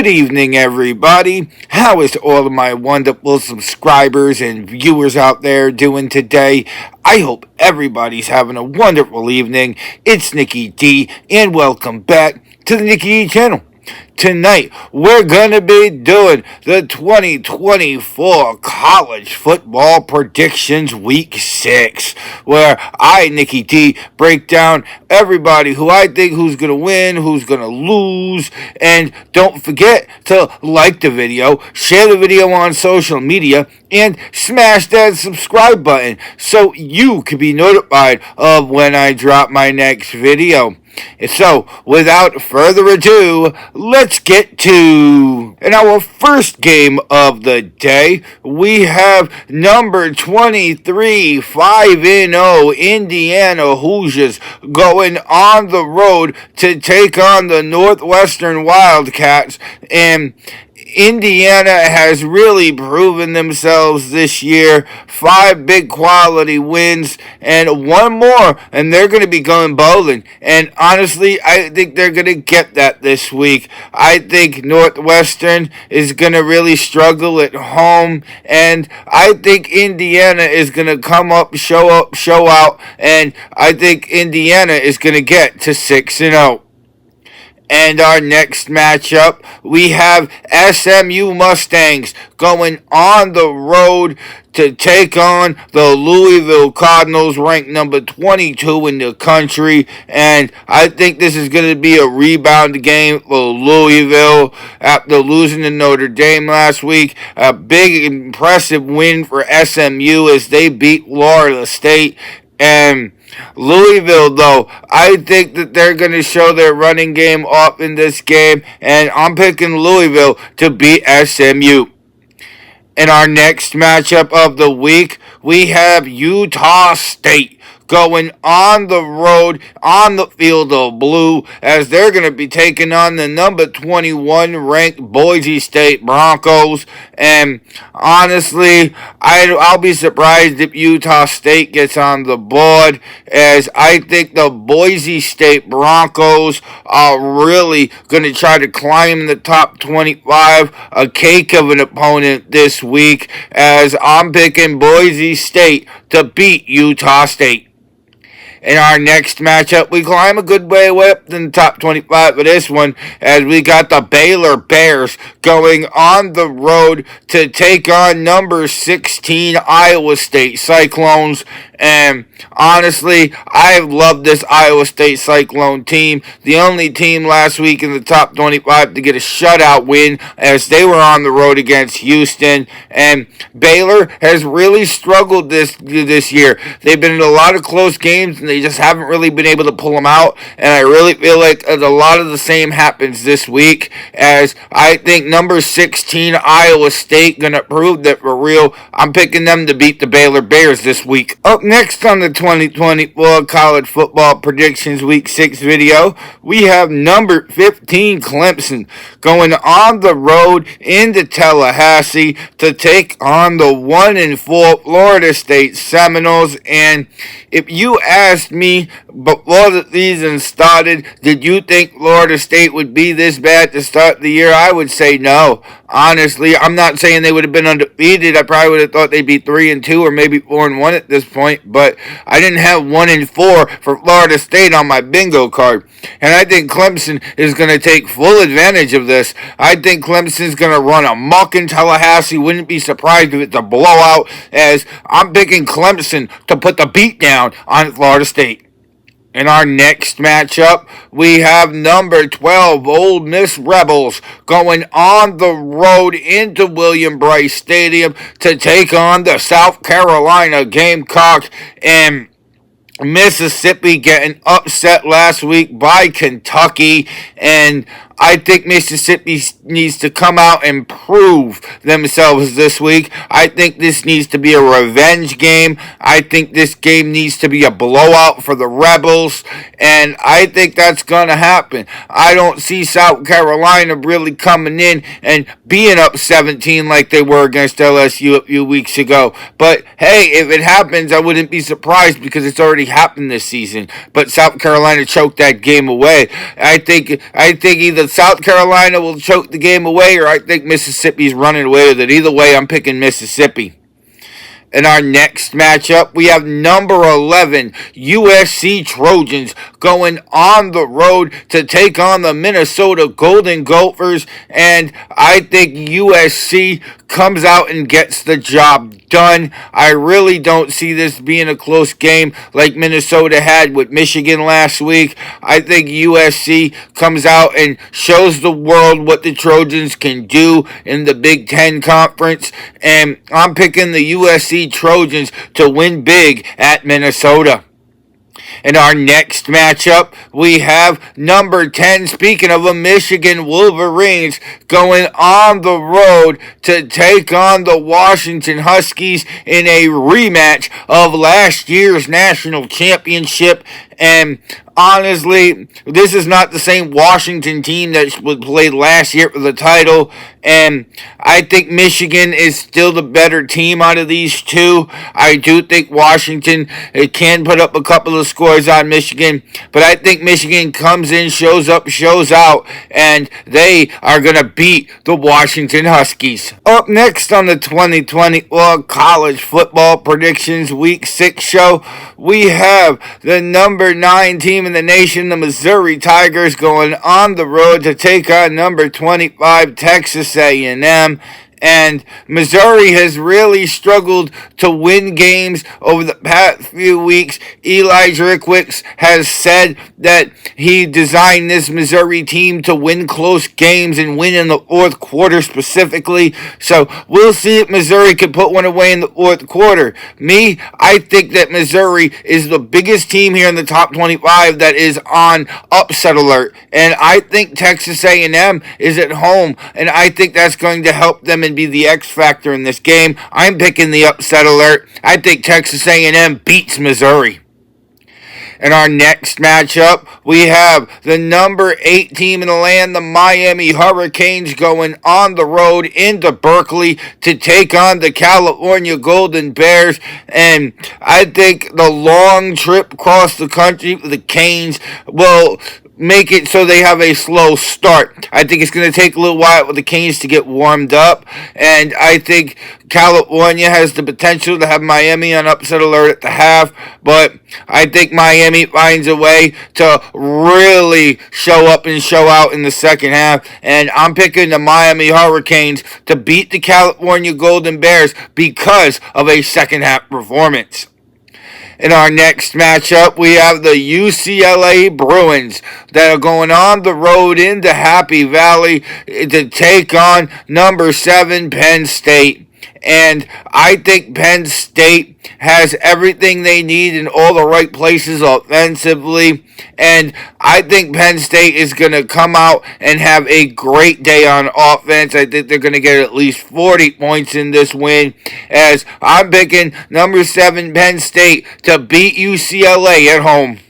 Good evening, everybody. How is all of my wonderful subscribers and viewers out there doing today? I hope everybody's having a wonderful evening. It's Nikki D, and welcome back to the Nikki D channel. Tonight, we're going to be doing the 2024 College Football Predictions Week 6, where I, Nikki D, break down everybody who I think who's going to win, who's going to lose, and don't forget to like the video, share the video on social media, and smash that subscribe button so you can be notified of when I drop my next video. So, without further ado, let's get to in our first game of the day. We have number 23, 5-0 Indiana Hoosiers going on the road to take on the Northwestern Wildcats, and Indiana has really proven themselves this year. 5 big quality wins and one more, and they're going to be going bowling. And honestly, I think they're going to get that this week. I think Northwestern is going to really struggle at home, and I think Indiana is going to come up, show out, and I think Indiana is going to get to 6-0. And our next matchup, we have SMU Mustangs going on the road to take on the Louisville Cardinals, ranked number 22 in the country. And I think this is going to be a rebound game for Louisville after losing to Notre Dame last week. A big, impressive win for SMU as they beat Florida State. And Louisville, though, I think that they're going to show their running game off in this game, and I'm picking Louisville to beat SMU. In our next matchup of the week, we have Utah State going on the road on the field of blue as they're going to be taking on the number 21 ranked Boise State Broncos. And honestly, I'll be surprised if Utah State gets on the board, as I think the Boise State Broncos are really going to try to climb the top 25, a cake of an opponent this week, as I'm picking Boise State to beat Utah State. In our next matchup, we climb a good way up in the top 25 for this one, as we got the Baylor Bears going on the road to take on number 16 Iowa State Cyclones. And honestly, I love this Iowa State Cyclone team. The only team last week in the top 25 to get a shutout win, as they were on the road against Houston. And Baylor has really struggled this year. They've been in a lot of close games, and they just haven't really been able to pull them out. And I really feel like a lot of the same happens this week, as I think number 16 Iowa State going to prove that for real. I'm picking them to beat the Baylor Bears this week. Up next on the 2024 College Football Predictions Week 6 video, we have number 15 Clemson going on the road into Tallahassee to take on the 1-4 Florida State Seminoles. And if you asked me before the season started, did you think Florida State would be this bad to start the year? I would say no. Honestly, I'm not saying they would have been undefeated. I probably would have thought they'd be 3-2 or maybe 4-1 at this point, but I didn't have 1-4 for Florida State on my bingo card. And I think Clemson is going to take full advantage of this. I think Clemson's going to run amok in Tallahassee. Wouldn't be surprised if it's a blowout, as I'm picking Clemson to put the beat down on Florida State. In our next matchup, we have number 12 Ole Miss Rebels going on the road into William Brice Stadium to take on the South Carolina Gamecocks. And Mississippi getting upset last week by Kentucky, and I think Mississippi needs to come out and prove themselves this week. I think this needs to be a revenge game. I think this game needs to be a blowout for the Rebels, and I think that's going to happen. I don't see South Carolina really coming in and being up 17 like they were against LSU a few weeks ago. But hey, if it happens, I wouldn't be surprised, because it's already happened this season. But South Carolina choked that game away. I think either South Carolina will choke the game away, or I think Mississippi's running away with it. Either way, I'm picking Mississippi. In our next matchup, we have number 11 USC Trojans going on the road to take on the Minnesota Golden Gophers, and I think USC comes out and gets the job done. I really don't see this being a close game like Minnesota had with Michigan last week. I think USC comes out and shows the world what the Trojans can do in the Big Ten Conference, and I'm picking the USC Trojans to win big at Minnesota. In our next matchup, we have number 10, speaking of the Michigan Wolverines, going on the road to take on the Washington Huskies in a rematch of last year's national championship. And honestly, this is not the same Washington team that played last year for the title. And I think Michigan is still the better team out of these two. I do think Washington can put up a couple of scores on Michigan. But I think Michigan comes in, shows up, shows out. And they are going to beat the Washington Huskies. Up next on the 2020 College Football Predictions Week 6 show, we have the number 9 team in the nation, the Missouri Tigers, going on the road to take on number 25 Texas A&M. And Missouri has really struggled to win games over the past few weeks. Eli Drinkwitz has said that he designed this Missouri team to win close games and win in the fourth quarter specifically. So we'll see if Missouri can put one away in the fourth quarter. I think that Missouri is the biggest team here in the top 25 that is on upset alert. And I think Texas A&M is at home, and I think that's going to help them in be the X factor in this game. I'm picking the upset alert. I think Texas A&M beats Missouri. In our next matchup, we have the number 8 team in the land, the Miami Hurricanes, going on the road into Berkeley to take on the California Golden Bears. And I think the long trip across the country for the Canes will make it so they have a slow start. I think it's going to take a little while for the Canes to get warmed up, and I think California has the potential to have Miami on upset alert at the half, but I think Miami finds a way to really show up and show out in the second half, and I'm picking the Miami Hurricanes to beat the California Golden Bears because of a second half performance. In our next matchup, we have the UCLA Bruins that are going on the road into Happy Valley to take on number 7 Penn State. And I think Penn State has everything they need in all the right places offensively. And I think Penn State is going to come out and have a great day on offense. I think they're going to get at least 40 points in this win, as I'm picking number 7 Penn State to beat UCLA at home.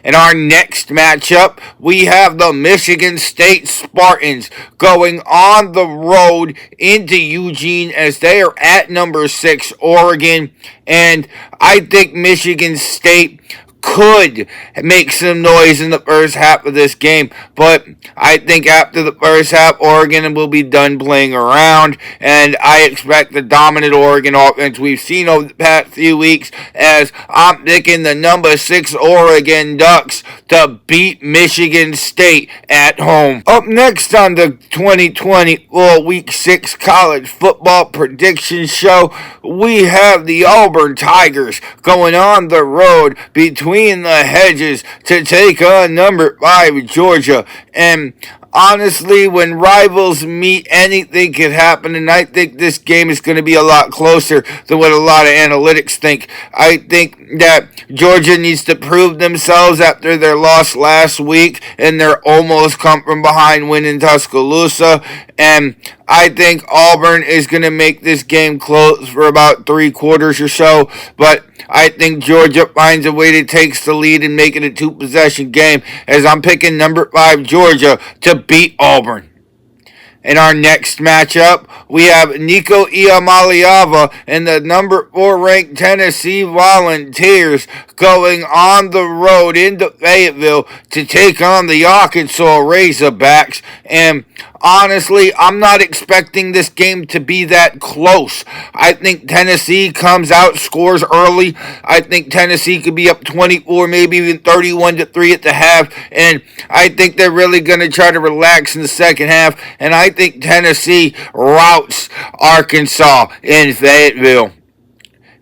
In our next matchup, we have the Michigan State Spartans going on the road into Eugene as they are at number 6 Oregon. And I think Michigan State could make some noise in the first half of this game, but I think after the first half, Oregon will be done playing around, and I expect the dominant Oregon offense we've seen over the past few weeks, as I'm picking the number 6 Oregon Ducks to beat Michigan State at home. Up next on the 2024 Week 6 College Football Prediction Show, we have the Auburn Tigers going on the road between the hedges to take on number 5 Georgia. And honestly, when rivals meet, anything can happen, and I think this game is going to be a lot closer than what a lot of analytics think. I think that Georgia needs to prove themselves after their loss last week, and they're almost come from behind win in Tuscaloosa, and I think Auburn is going to make this game close for about 3 quarters or so, but I think Georgia finds a way to take the lead and make it a 2-possession game, as I'm picking number 5 Georgia to beat Auburn. In our next matchup, we have Nico Iamaleava and the number 4 ranked Tennessee Volunteers going on the road into Fayetteville to take on the Arkansas Razorbacks. And honestly, I'm not expecting this game to be that close. I think Tennessee comes out, scores early. I think Tennessee could be up 24, maybe even 31-3 at the half. And I think they're really going to try to relax in the second half. And I think Tennessee routs Arkansas in Fayetteville.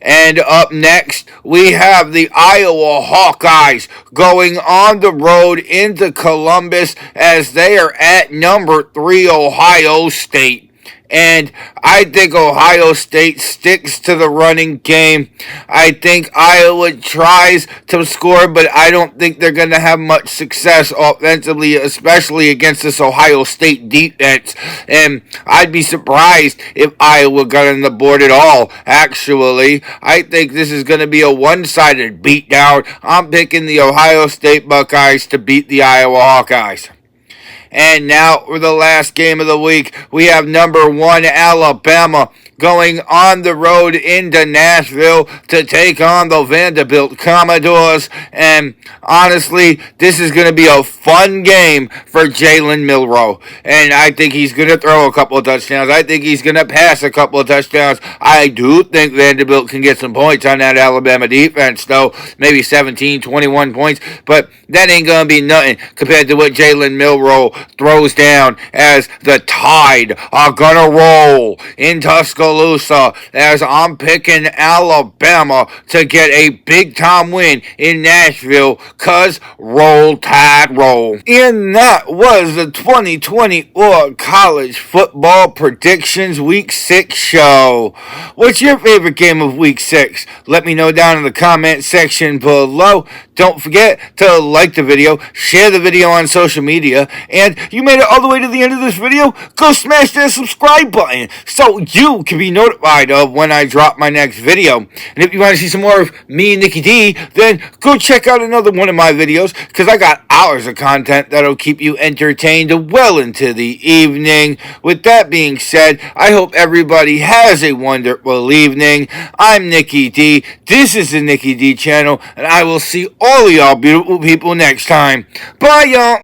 And up next, we have the Iowa Hawkeyes going on the road into Columbus as they are at number 3 Ohio State. And I think Ohio State sticks to the running game. I think Iowa tries to score, but I don't think they're going to have much success offensively, especially against this Ohio State defense. And I'd be surprised if Iowa got on the board at all, actually. I think this is going to be a one-sided beatdown. I'm picking the Ohio State Buckeyes to beat the Iowa Hawkeyes. And now for the last game of the week, we have number 1 Alabama going on the road into Nashville to take on the Vanderbilt Commodores. And honestly, this is going to be a fun game for Jalen Milroe. And I think he's going to throw a couple of touchdowns. I think he's going to pass a couple of touchdowns. I do think Vanderbilt can get some points on that Alabama defense, though. Maybe 17, 21 points. But that ain't going to be nothing compared to what Jalen Milroe throws down as the Tide are going to roll in Tuscaloosa, as I'm picking Alabama to get a big-time win in Nashville, cause roll Tide roll. And that was the 2024 College Football Predictions Week 6 show. What's your favorite game of Week 6? Let me know down in the comment section below. Don't forget to like the video, share the video on social media, and you made it all the way to the end of this video, go smash that subscribe button so you can be notified of when I drop my next video. And if you want to see some more of me and Nikki D, then go check out another one of my videos, because I got hours of content that'll keep you entertained well into the evening. With that being said, I hope everybody has a wonderful evening. I'm Nikki D. This is the Nikki D channel, and I will see all of y'all beautiful people next time. Bye, y'all.